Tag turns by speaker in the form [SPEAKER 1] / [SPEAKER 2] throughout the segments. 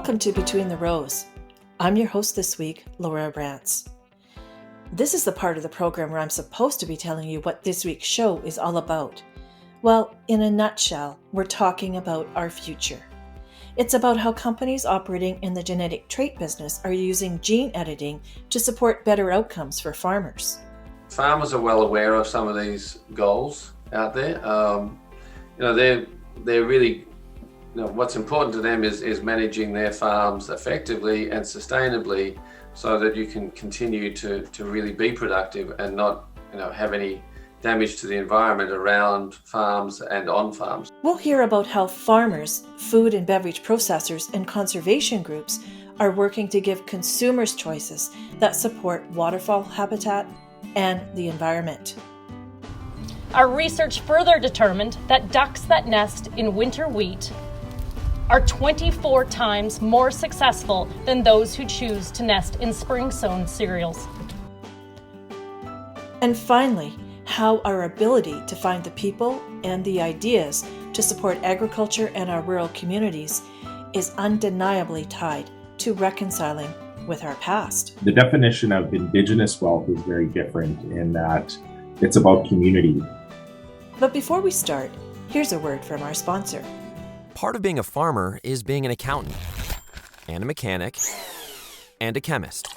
[SPEAKER 1] Welcome to Between the Rows. I'm your host this week, Laura Rance. This is the part of the program where I'm supposed to be telling you what this week's show is all about. Well, in a nutshell, we're talking about our future. It's about how companies operating in the genetic trait business are using gene editing to support better outcomes for farmers.
[SPEAKER 2] Farmers are well aware of some of these goals out there. They're really, what's important to them is managing their farms effectively and sustainably so that you can continue to really be productive and not, have any damage to the environment around farms and on farms.
[SPEAKER 1] We'll hear about how farmers, food and beverage processors, and conservation groups are working to give consumers choices that support waterfowl habitat and the environment.
[SPEAKER 3] Our research further determined that ducks that nest in winter wheat are 24 times more successful than those who choose to nest in spring-sown cereals.
[SPEAKER 1] And finally, how our ability to find the people and the ideas to support agriculture and our rural communities is undeniably tied to reconciling with our past.
[SPEAKER 4] The definition of Indigenous wealth is very different in that it's about community.
[SPEAKER 1] But before we start, here's a word from our sponsor.
[SPEAKER 5] Part of being a farmer is being an accountant, and a mechanic, and a chemist.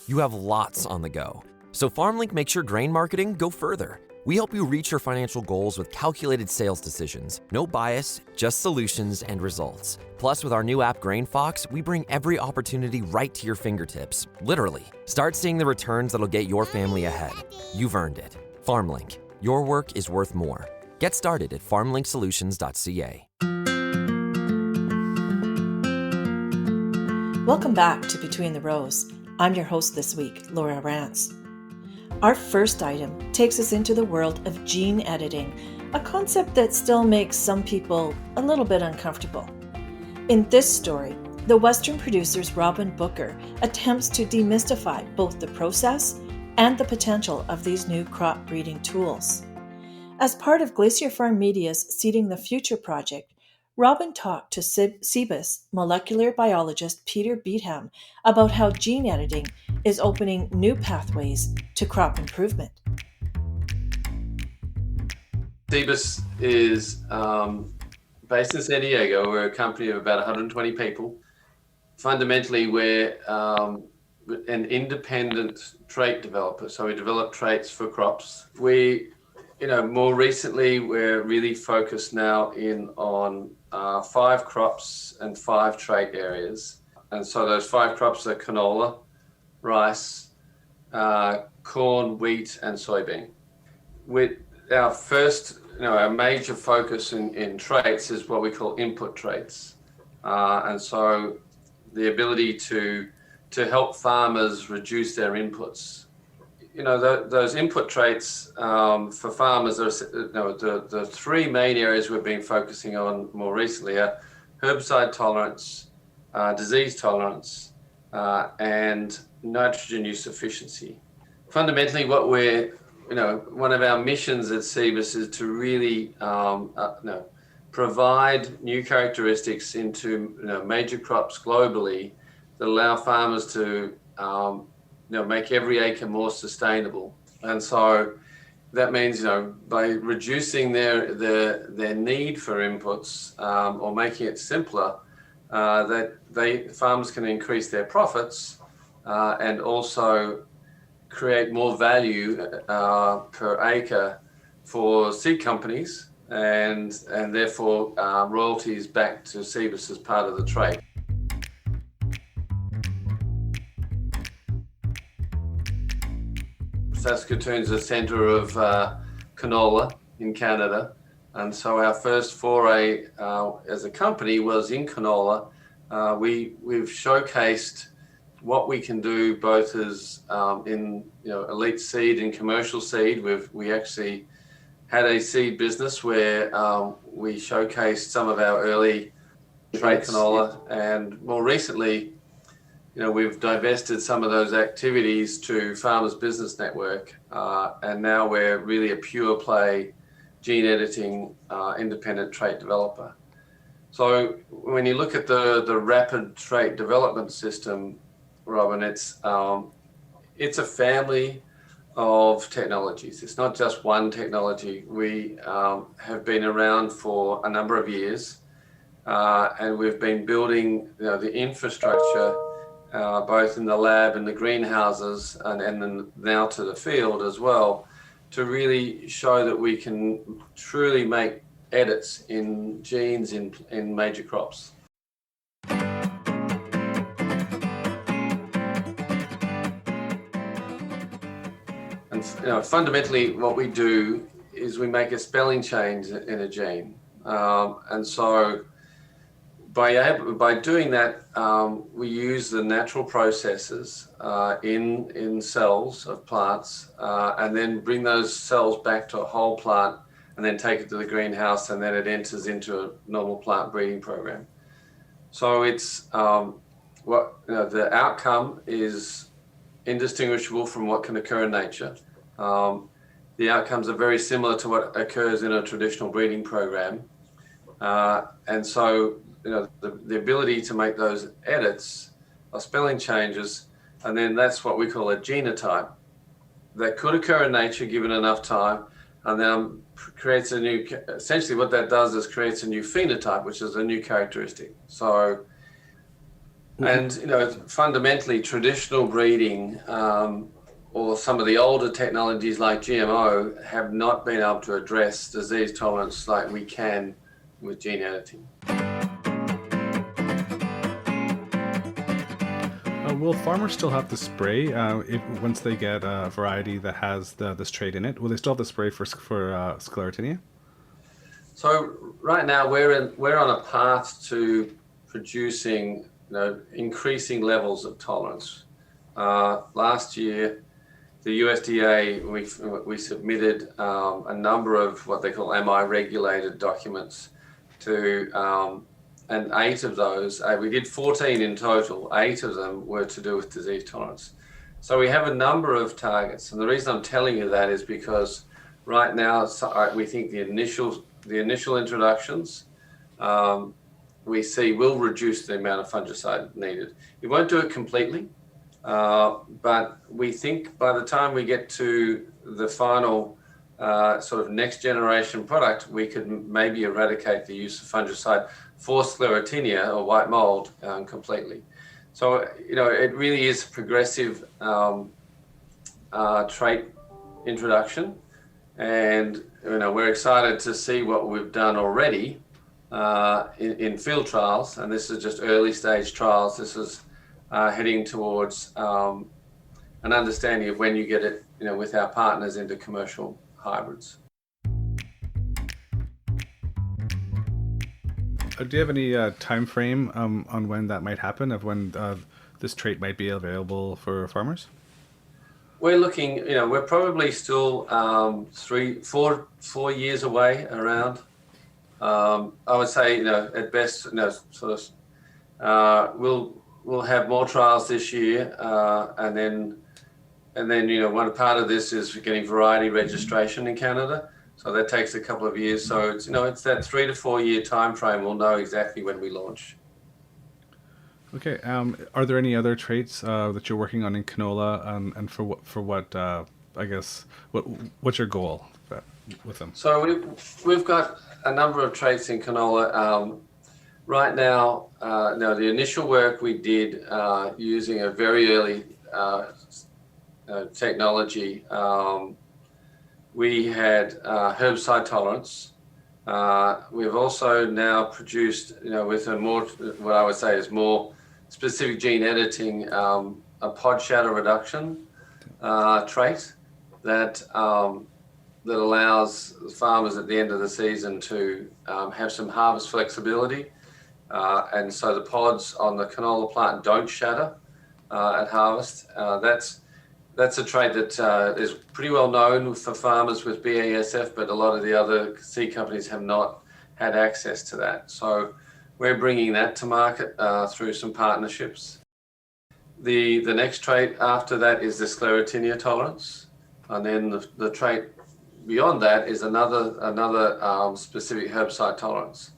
[SPEAKER 5] You have lots on the go. So FarmLink makes your grain marketing go further. We help you reach your financial goals with calculated sales decisions. No bias, just solutions and results. Plus, with our new app GrainFox, we bring every opportunity right to your fingertips. Literally. Start seeing the returns that'll get your family ahead. You've earned it. FarmLink. Your work is worth more. Get started at farmlinksolutions.ca.
[SPEAKER 1] Welcome back to Between the Rows. I'm your host this week, Laura Rance. Our first item takes us into the world of gene editing, a concept that still makes some people a little bit uncomfortable. In this story, the Western producer's Robin Booker attempts to demystify both the process and the potential of these new crop breeding tools. As part of Glacier FarmMedia's Seeding the Future project, Robin talked to CBIS molecular biologist Peter Beetham about how gene editing is opening new pathways to crop improvement.
[SPEAKER 2] CBIS is based in San Diego. We're a company of about 120 people. Fundamentally, we're an independent trait developer. So we develop traits for crops. More recently, we're really focused now on 5 crops and 5 trait areas. And so those 5 crops are canola, rice, corn, wheat, and soybean. With our first, our major focus in traits is what we call input traits. And so the ability to help farmers reduce their inputs. Those input traits for farmers are the 3 main areas we've been focusing on more recently are herbicide tolerance, disease tolerance, and nitrogen use efficiency. Fundamentally, what one of our missions at CBIS is to really provide new characteristics into major crops globally that allow farmers to make every acre more sustainable. And so that means, by reducing their need for inputs or making it simpler, that farmers can increase their profits and also create more value per acre for seed companies and therefore royalties back to CBIS as part of the trade. Saskatoon's the centre of canola in Canada, and so our first foray as a company was in canola. We've showcased what we can do both as in elite seed and commercial seed. We actually had a seed business where we showcased some of our early trait canola, and more recently, we've divested some of those activities to Farmers Business Network, and now we're really a pure play gene editing independent trait developer. So when you look at the rapid trait development system, Robin, it's a family of technologies. It's not just one technology. We have been around for a number of years, and we've been building the infrastructure both in the lab and the greenhouses and then now to the field as well, to really show that we can truly make edits in genes in major crops. And fundamentally what we do is we make a spelling change in a gene. And so by doing that, we use the natural processes in cells of plants and then bring those cells back to a whole plant and then take it to the greenhouse, and then it enters into a normal plant breeding program. So it's the outcome is indistinguishable from what can occur in nature. The outcomes are very similar to what occurs in a traditional breeding program. And so the ability to make those edits or spelling changes, and then that's what we call a genotype that could occur in nature given enough time, and then creates a new, essentially what that does is creates a new phenotype, which is a new characteristic. So, and fundamentally traditional breeding or some of the older technologies like GMO have not been able to address disease tolerance like we can with gene editing.
[SPEAKER 6] Will farmers still have to spray once they get a variety that has this trait in it? Will they still have to spray for Sclerotinia?
[SPEAKER 2] So right now we're on a path to producing increasing levels of tolerance. Last year, the USDA we submitted a number of what they call MI regulated documents to. And 8 of those, we did 14 in total, 8 of them were to do with disease tolerance. So we have a number of targets. And the reason I'm telling you that is because right now we think the initial introductions we see will reduce the amount of fungicide needed. It won't do it completely, but we think by the time we get to the final sort of next generation product, we could maybe eradicate the use of fungicide for Sclerotinia or white mold completely. So, it really is progressive trait introduction. And, we're excited to see what we've done already in field trials. And this is just early stage trials. This is heading towards an understanding of when you get it, with our partners into commercial hybrids.
[SPEAKER 6] Do you have any time frame on when that might happen, of when this trait might be available for farmers?
[SPEAKER 2] We're looking, we're probably still 4 years away around. I would say, at best, sort of, we'll have more trials this year, and then one part of this is getting variety registration in Canada. So that takes a couple of years. So it's that 3 to 4 year time frame. We'll know exactly when we launch.
[SPEAKER 6] Okay. Are there any other traits that you're working on in canola, and for what? I guess what's your goal with them?
[SPEAKER 2] So we've got a number of traits in canola. Right now, the initial work we did using a very early technology. We had herbicide tolerance. We've also now produced, with a more, what I would say is more specific gene editing, a pod shatter reduction trait that allows farmers at the end of the season to have some harvest flexibility. And so the pods on the canola plant don't shatter at harvest. That's a trait that is pretty well known for farmers with BASF, but a lot of the other seed companies have not had access to that. So we're bringing that to market through some partnerships. The next trait after that is the Sclerotinia tolerance. And then the trait beyond that is another specific herbicide tolerance.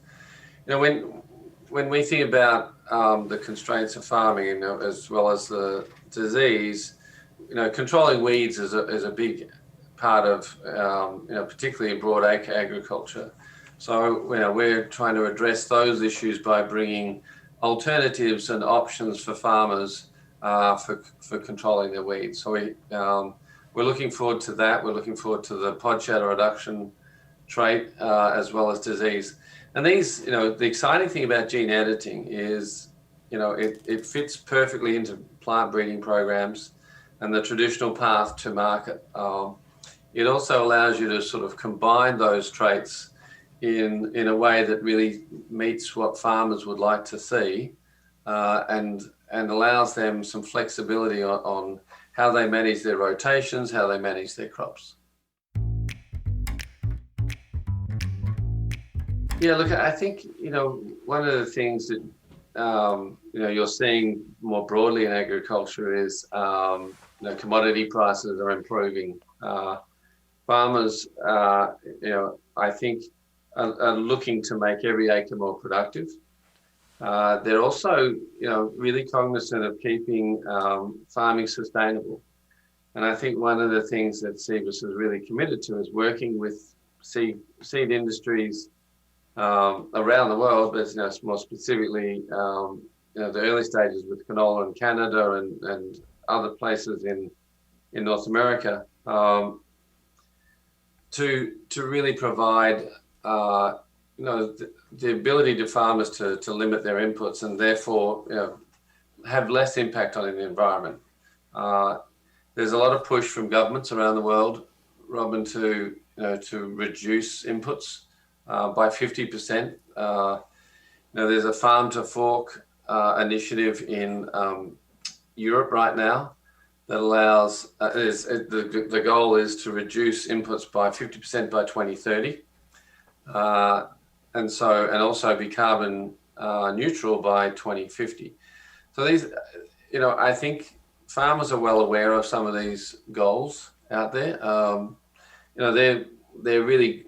[SPEAKER 2] when we think about the constraints of farming, as well as the disease, controlling weeds is a big part of, particularly in broad acre agriculture. So, we're trying to address those issues by bringing alternatives and options for farmers for controlling their weeds. So we're looking forward to that. We're looking forward to the pod shatter reduction trait as well as disease. And these, the exciting thing about gene editing is, it fits perfectly into plant breeding programs and the traditional path to market. It also allows you to sort of combine those traits in a way that really meets what farmers would like to see, and allows them some flexibility on how they manage their rotations, how they manage their crops. Yeah, look, I think, one of the things that, you're seeing more broadly in agriculture is, commodity prices are improving. Farmers, I think, are looking to make every acre more productive. They're also, really cognizant of keeping farming sustainable. And I think one of the things that Cibus is really committed to is working with seed industries around the world, but more specifically, the early stages with canola in Canada and other places in North America, to really provide the ability to farmers to limit their inputs and therefore have less impact on the environment. There's a lot of push from governments around the world, Robin, to reduce inputs by 50%. There's a farm to fork initiative in Europe right now that allows the goal is to reduce inputs by 50% by 2030, and also be carbon neutral by 2050. So these, I think farmers are well aware of some of these goals out there. They're really,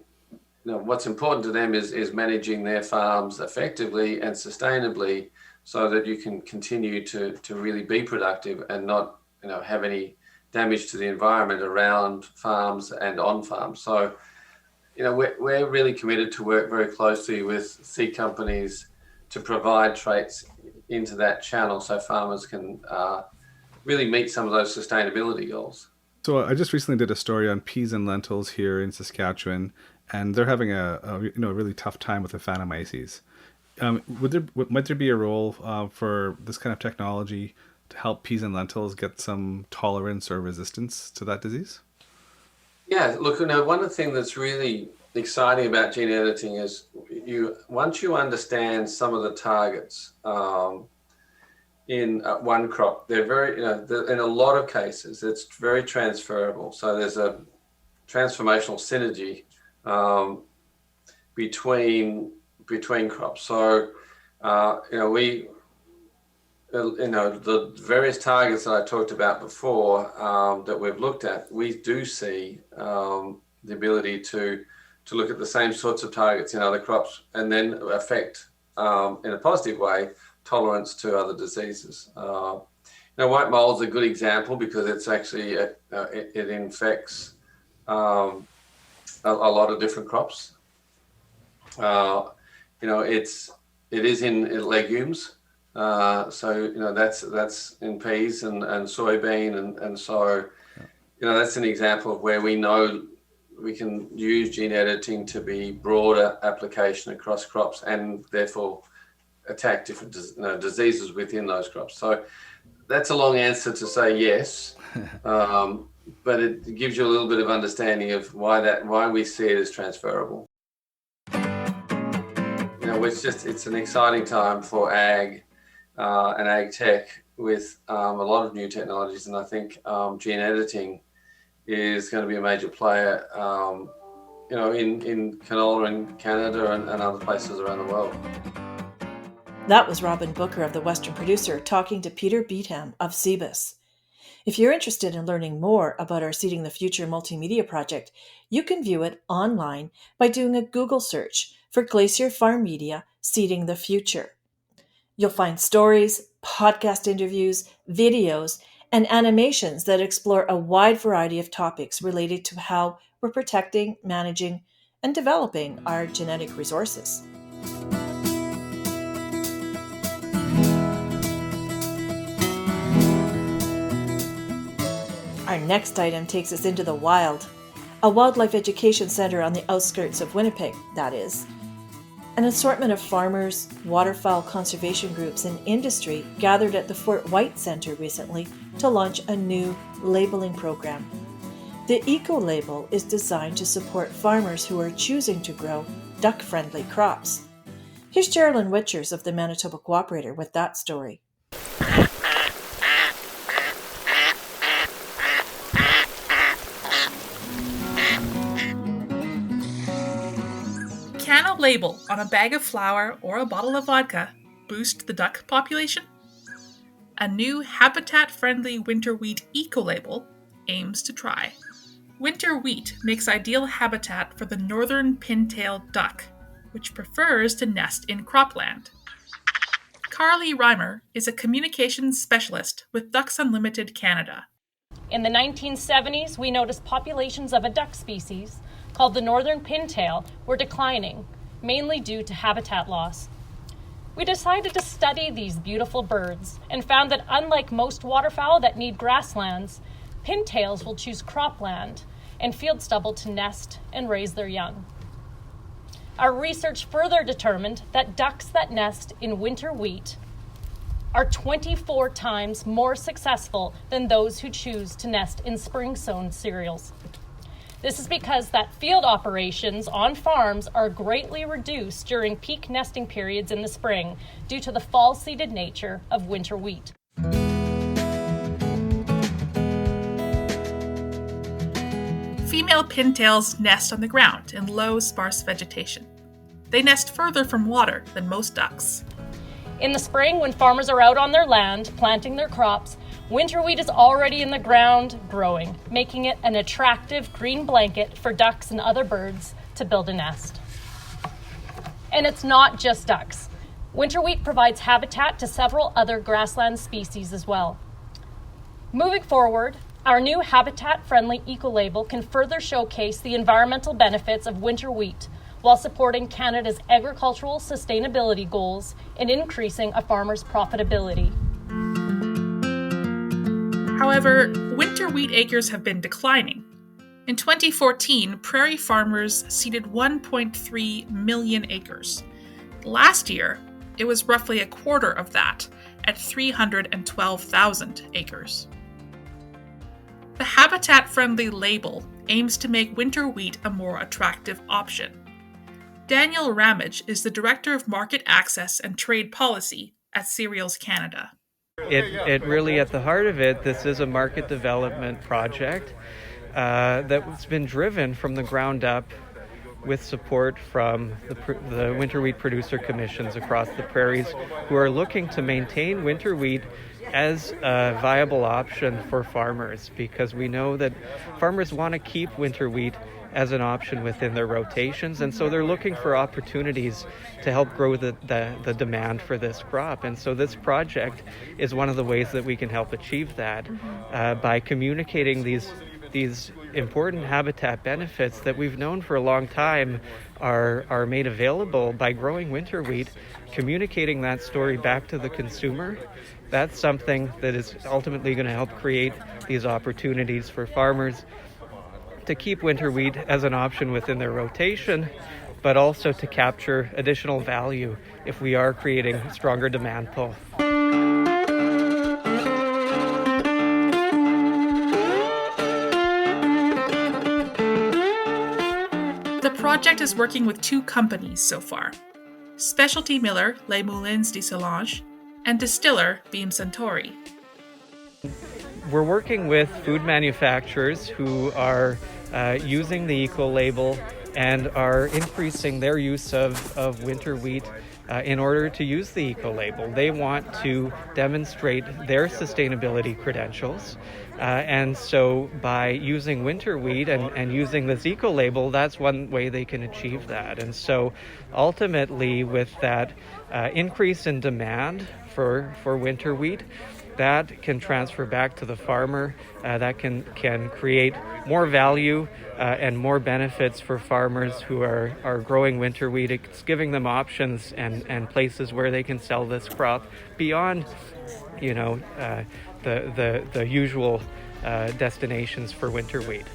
[SPEAKER 2] what's important to them is managing their farms effectively and sustainably, so that you can continue to really be productive and not have any damage to the environment around farms and on farms. So we're really committed to work very closely with seed companies to provide traits into that channel so farmers can really meet some of those sustainability goals.
[SPEAKER 6] So I just recently did a story on peas and lentils here in Saskatchewan, and they're having a really tough time with Aphanomyces. Might there be a role for this kind of technology to help peas and lentils get some tolerance or resistance to that disease?
[SPEAKER 2] Yeah, look, one of the things that's really exciting about gene editing is once you understand some of the targets in one crop, they're very, in a lot of cases, it's very transferable. So there's a transformational synergy between crops. So, the various targets that I talked about before that we've looked at, we do see the ability to look at the same sorts of targets in other crops and then affect, in a positive way, tolerance to other diseases. White mold is a good example because it's actually, it infects a lot of different crops. It is in legumes. So that's in peas and soybean, and so that's an example of where we know we can use gene editing to be broader application across crops and therefore attack different diseases within those crops. So that's a long answer to say yes, but it gives you a little bit of understanding of why we see it as transferable. It's an exciting time for ag and ag tech with a lot of new technologies, and I think gene editing is going to be a major player, in canola in Canada and other places around the world.
[SPEAKER 1] That was Robin Booker of the Western Producer talking to Peter Beetham of Cibus. If you're interested in learning more about our Seeding the Future multimedia project, you can view it online by doing a Google search for Glacier FarmMedia Seeding the Future. You'll find stories, podcast interviews, videos, and animations that explore a wide variety of topics related to how we're protecting, managing, and developing our genetic resources. Our next item takes us into the wild, a wildlife education center on the outskirts of Winnipeg, that is. An assortment of farmers, waterfowl conservation groups, and industry gathered at the Fort White Center recently to launch a new labeling program. The Eco-Label is designed to support farmers who are choosing to grow duck-friendly crops. Here's Geraldine Witchers of the Manitoba Co-operator with that story.
[SPEAKER 7] Can a label on a bag of flour or a bottle of vodka boost the duck population? A new habitat-friendly winter wheat eco-label aims to try. Winter wheat makes ideal habitat for the northern pin-tailed duck, which prefers to nest in cropland. Carly Reimer is a communications specialist with Ducks Unlimited Canada.
[SPEAKER 3] In the 1970s, we noticed populations of a duck species called the northern pintail were declining, mainly due to habitat loss. We decided to study these beautiful birds and found that unlike most waterfowl that need grasslands, pintails will choose cropland and field stubble to nest and raise their young. Our research further determined that ducks that nest in winter wheat are 24 times more successful than those who choose to nest in spring-sown cereals. This is because that field operations on farms are greatly reduced during peak nesting periods in the spring due to the fall-seeded nature of winter wheat.
[SPEAKER 7] Female pintails nest on the ground in low, sparse vegetation. They nest further from water than most ducks.
[SPEAKER 3] In the spring, when farmers are out on their land planting their crops, winter wheat is already in the ground growing, making it an attractive green blanket for ducks and other birds to build a nest. And it's not just ducks. Winter wheat provides habitat to several other grassland species as well. Moving forward, our new habitat-friendly eco-label can further showcase the environmental benefits of winter wheat while supporting Canada's agricultural sustainability goals and increasing a farmer's profitability.
[SPEAKER 7] However, winter wheat acres have been declining. In 2014, prairie farmers seeded 1.3 million acres. Last year, it was roughly a quarter of that, at 312,000 acres. The habitat-friendly label aims to make winter wheat a more attractive option. Daniel Ramage is the Director of Market Access and Trade Policy at Cereals Canada.
[SPEAKER 8] It really, at the heart of it, this is a market development project that's been driven from the ground up with support from the winter wheat producer commissions across the prairies, who are looking to maintain winter wheat as a viable option for farmers, because we know that farmers want to keep winter wheat as an option within their rotations, and so they're looking for opportunities to help grow the demand for this crop. And so this project is one of the ways that we can help achieve that by communicating these important habitat benefits that we've known for a long time are made available by growing winter wheat, communicating that story back to the consumer. That's something that is ultimately going to help create these opportunities for farmers to keep winter wheat as an option within their rotation, but also to capture additional value if we are creating a stronger demand pull.
[SPEAKER 7] The project is working with two companies so far: specialty miller Les Moulins de Solange and distiller Beam Suntory.
[SPEAKER 8] We're working with food manufacturers who are using the eco-label and are increasing their use of winter wheat in order to use the eco-label. They want to demonstrate their sustainability credentials. And so by using winter wheat and using this eco-label, that's one way they can achieve that. And so ultimately, with that increase in demand for winter wheat, that can transfer back to the farmer, that can create more value and more benefits for farmers who are growing winter wheat. It's giving them options and places where they can sell this crop beyond, the usual destinations for winter wheat.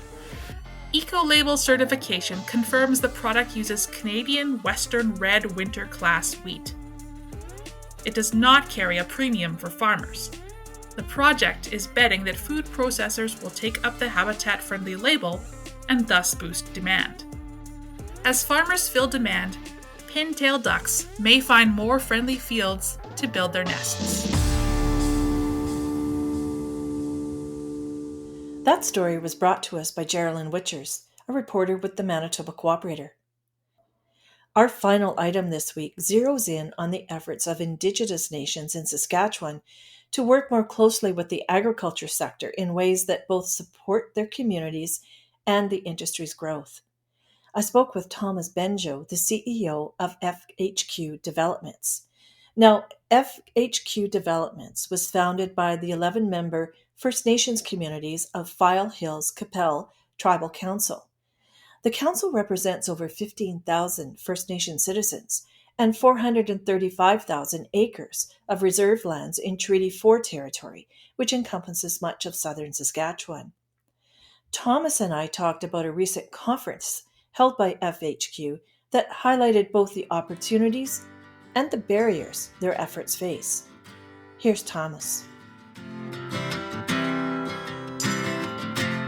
[SPEAKER 7] Eco-label certification confirms the product uses Canadian Western Red Winter Class wheat. It does not carry a premium for farmers. The project is betting that food processors will take up the habitat-friendly label and thus boost demand. As farmers fill demand, pintail ducks may find more friendly fields to build their nests.
[SPEAKER 1] That story was brought to us by Geraldine Witchers, a reporter with the Manitoba Co-operator. Our final item this week zeroes in on the efforts of Indigenous nations in Saskatchewan to work more closely with the agriculture sector in ways that both support their communities and the industry's growth. I spoke with Thomas Benjo, the CEO of FHQ Developments. Now, FHQ Developments was founded by the 11-member First Nations communities of File Hills Qu'Appelle Tribal Council. The council represents over 15,000 First Nation citizens and 435,000 acres of reserve lands in Treaty 4 territory, which encompasses much of southern Saskatchewan. Thomas and I talked about a recent conference held by FHQ that highlighted both the opportunities and the barriers their efforts face. Here's Thomas.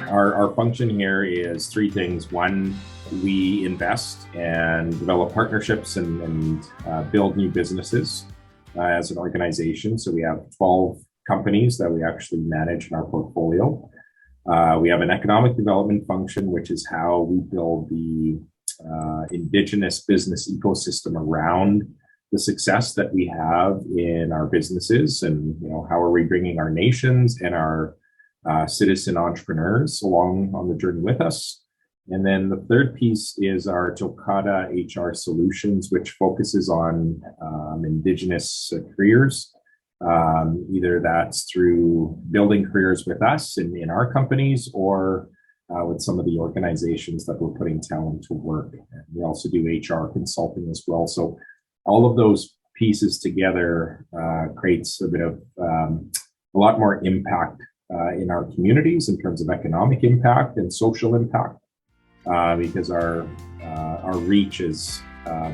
[SPEAKER 4] Our function here is three things. One, we invest and develop partnerships and build new businesses as an organization. So we have 12 companies that we actually manage in our portfolio. We have an economic development function, which is how we build the Indigenous business ecosystem around the success that we have in our businesses, and how are we bringing our nations and our citizen entrepreneurs along on the journey with us. And then the third piece is our Tokata HR Solutions, which focuses on Indigenous careers. Either that's through building careers with us in our companies, or with some of the organizations that we're putting talent to work. And we also do HR consulting as well. So all of those pieces together creates a bit of a lot more impact in our communities in terms of economic impact and social impact, because our reach is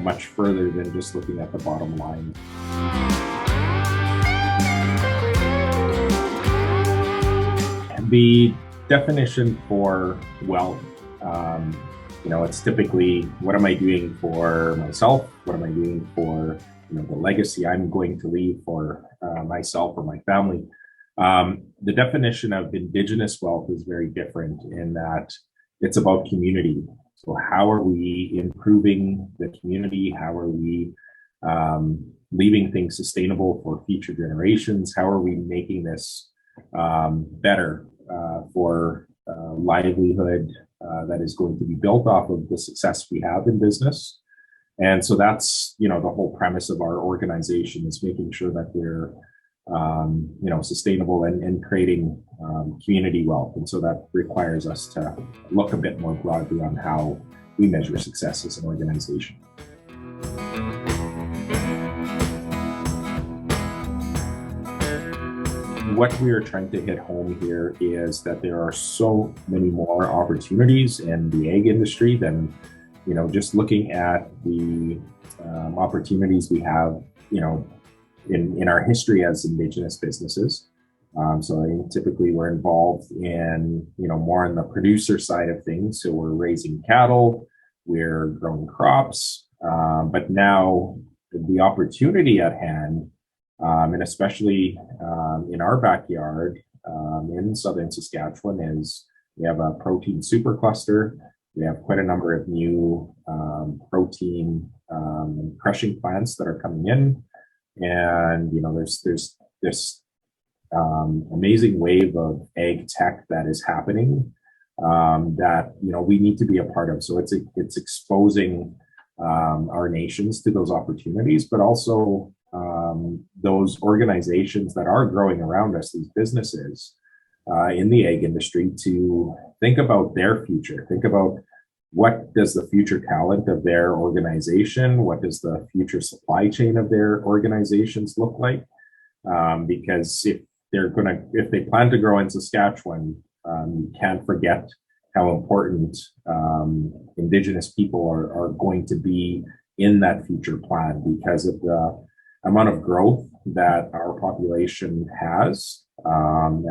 [SPEAKER 4] much further than just looking at the bottom line. The definition for wealth, it's typically, what am I doing for myself? What am I doing for the legacy I'm going to leave for myself or my family? The definition of Indigenous wealth is very different in that it's about community. So how are we improving the community? How are we leaving things sustainable for future generations? How are we making this better for livelihood that is going to be built off of the success we have in business? And so that's, the whole premise of our organization, is making sure that we're sustainable and creating community wealth. And so that requires us to look a bit more broadly on how we measure success as an organization. What we are trying to hit home here is that there are so many more opportunities in the ag industry than, just looking at the opportunities we have, in our history as Indigenous businesses. So I think typically we're involved in, more on the producer side of things. So we're raising cattle, we're growing crops, but now the opportunity at hand, and especially in our backyard in southern Saskatchewan, is we have a protein supercluster. We have quite a number of new protein crushing plants that are coming in, and there's this amazing wave of ag tech that is happening that we need to be a part of. So it's exposing our nations to those opportunities, but also those organizations that are growing around us, these businesses in the ag industry, to think about their future, think about what does the future talent of their organization, what does the future supply chain of their organizations look like? Because if they plan to grow in Saskatchewan, you can't forget how important Indigenous people are going to be in that future plan, because of the amount of growth that our population has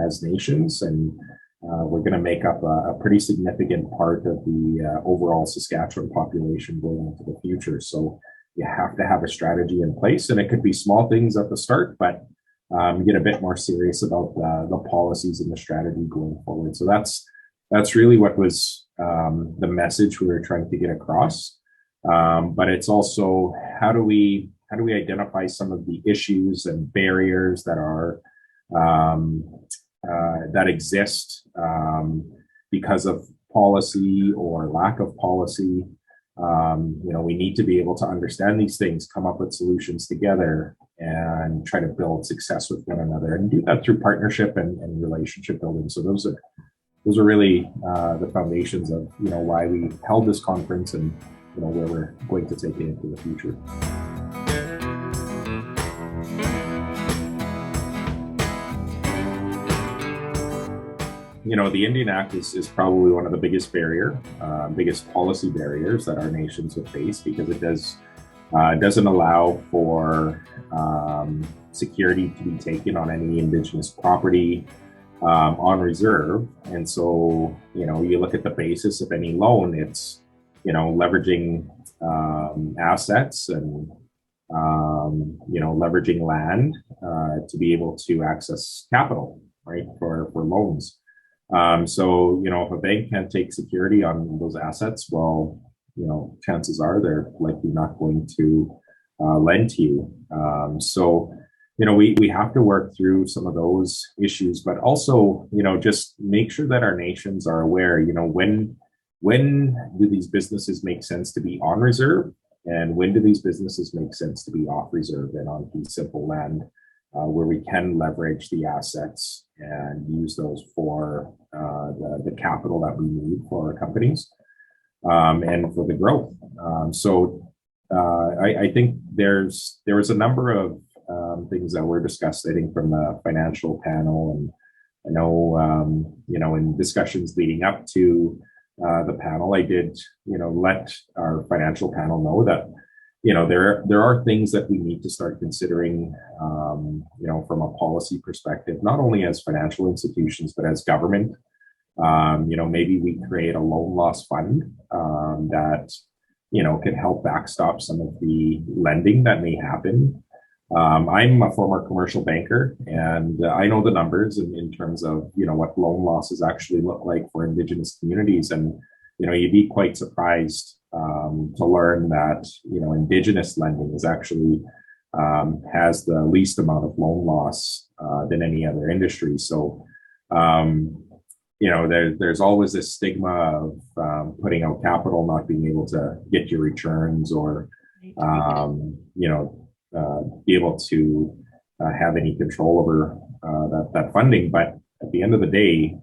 [SPEAKER 4] as nations, and we're going to make up a pretty significant part of the overall Saskatchewan population going into the future. So you have to have a strategy in place, and it could be small things at the start, but get a bit more serious about the policies and the strategy going forward. So that's really what was the message we were trying to get across. But it's also how do we identify some of the issues and barriers that are that exist because of policy or lack of policy. We need to be able to understand these things, come up with solutions together, and try to build success with one another, and do that through partnership and relationship building. So those are really the foundations of why we held this conference, and where we're going to take it into the future. The Indian Act is probably one of the biggest biggest policy barriers that our nations would face, because it doesn't allow for security to be taken on any Indigenous property on reserve. And so, you look at the basis of any loan, it's, leveraging assets and, leveraging land to be able to access capital, right, for loans. So, if a bank can't take security on those assets, well, chances are they're likely not going to lend to you. So, we have to work through some of those issues, but also, just make sure that our nations are aware, when do these businesses make sense to be on reserve, and when do these businesses make sense to be off reserve and on fee simple land, where we can leverage the assets and use those for the capital that we need for our companies and for the growth. So I think there was a number of things that were discussed, I think, from the financial panel, and I know, in discussions leading up to the panel, I did, let our financial panel know that, there are things that we need to start considering, from a policy perspective, not only as financial institutions, but as government. Maybe we create a loan loss fund that, can help backstop some of the lending that may happen. I'm a former commercial banker, and I know the numbers in terms of, what loan losses actually look like for Indigenous communities. And, you'd be quite surprised to learn that, Indigenous lending is actually has the least amount of loan loss than any other industry. So, there's always this stigma of putting out capital, not being able to get your returns, or, be able to have any control over that funding. But at the end of the day,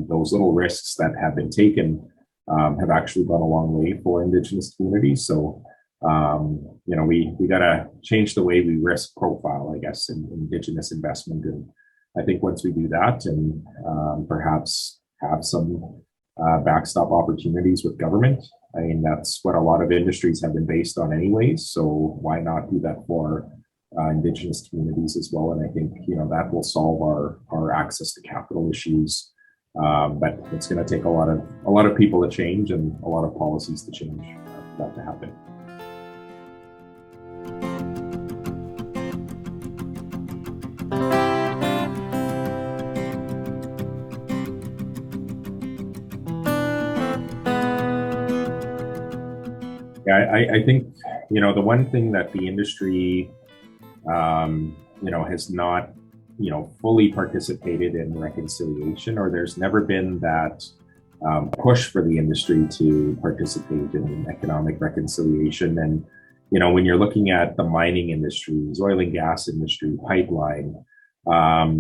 [SPEAKER 4] those little risks that have been taken have actually gone a long way for Indigenous communities. So, we got to change the way we risk profile, I guess, in Indigenous investment. And I think once we do that, and perhaps have some backstop opportunities with government, I mean, that's what a lot of industries have been based on anyways. So why not do that for Indigenous communities as well? And I think, that will solve our access to capital issues. But it's going to take a lot of people to change, and a lot of policies to change for that to happen. Yeah, I think, the one thing that the industry, has not, fully participated in reconciliation, or there's never been that push for the industry to participate in economic reconciliation. And, when you're looking at the mining industries, oil and gas industry, pipeline,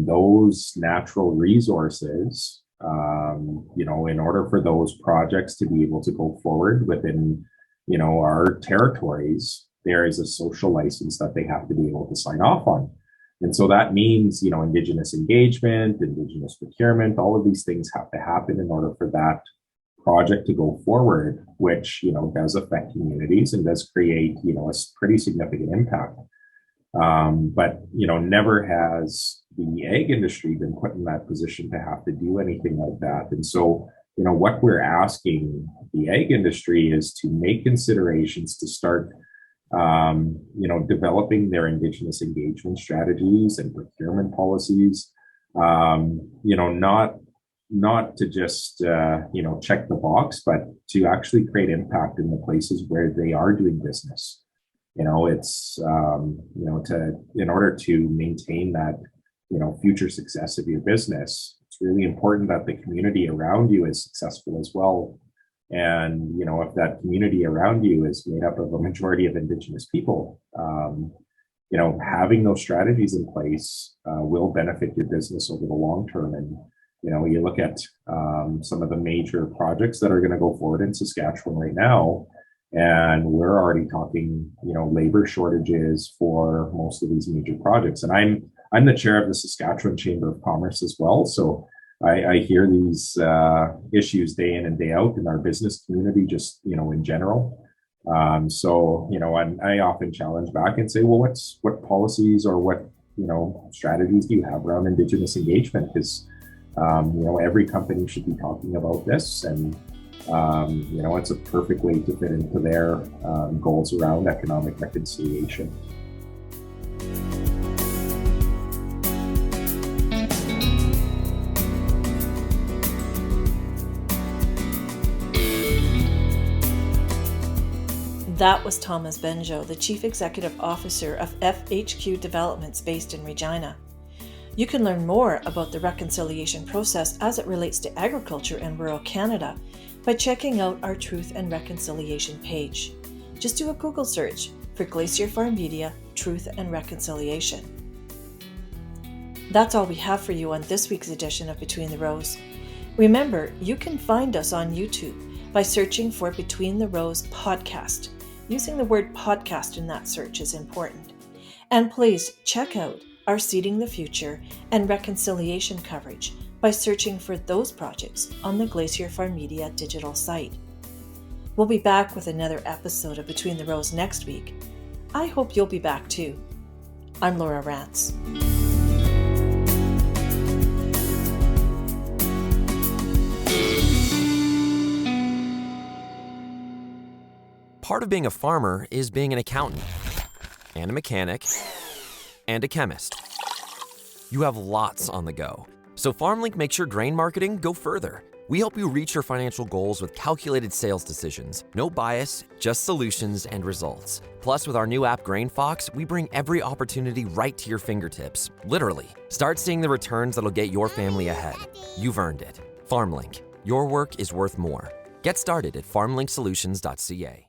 [SPEAKER 4] those natural resources, in order for those projects to be able to go forward within, our territories, there is a social license that they have to be able to sign off on. And so that means, Indigenous engagement, Indigenous procurement, all of these things have to happen in order for that project to go forward, which, does affect communities and does create, a pretty significant impact. But, never has the ag industry been put in that position to have to do anything like that. And so, what we're asking the ag industry is to make considerations to start developing their Indigenous engagement strategies and procurement policies, not to just, check the box, but to actually create impact in the places where they are doing business. It's, in order to maintain that, future success of your business, it's really important that the community around you is successful as well. And, if that community around you is made up of a majority of Indigenous people, having those strategies in place will benefit your business over the long term. And, you look at some of the major projects that are going to go forward in Saskatchewan right now, and we're already talking, labor shortages for most of these major projects. And I'm the chair of the Saskatchewan Chamber of Commerce as well. So I hear these issues day in and day out in our business community, just, in general. So, I often challenge back and say, well, what policies or what, strategies do you have around Indigenous engagement? Because, every company should be talking about this. And, it's a perfect way to fit into their goals around economic reconciliation.
[SPEAKER 1] That was Thomas Benjo, the Chief Executive Officer of FHQ Developments based in Regina. You can learn more about the reconciliation process as it relates to agriculture in rural Canada by checking out our Truth and Reconciliation page. Just do a Google search for Glacier FarmMedia Truth and Reconciliation. That's all we have for you on this week's edition of Between the Rows. Remember, you can find us on YouTube by searching for Between the Rows podcast. Using the word podcast in that search is important. And please check out our Seeding the Future and Reconciliation coverage by searching for those projects on the Glacier FarmMedia digital site. We'll be back with another episode of Between the Rows next week. I hope you'll be back too. I'm Laura Rance.
[SPEAKER 5] Part of being a farmer is being an accountant, and a mechanic, and a chemist. You have lots on the go. So FarmLink makes your grain marketing go further. We help you reach your financial goals with calculated sales decisions. No bias, just solutions and results. Plus, with our new app GrainFox, we bring every opportunity right to your fingertips. Literally. Start seeing the returns that'll get your family ahead. You've earned it. FarmLink. Your work is worth more. Get started at farmlinksolutions.ca.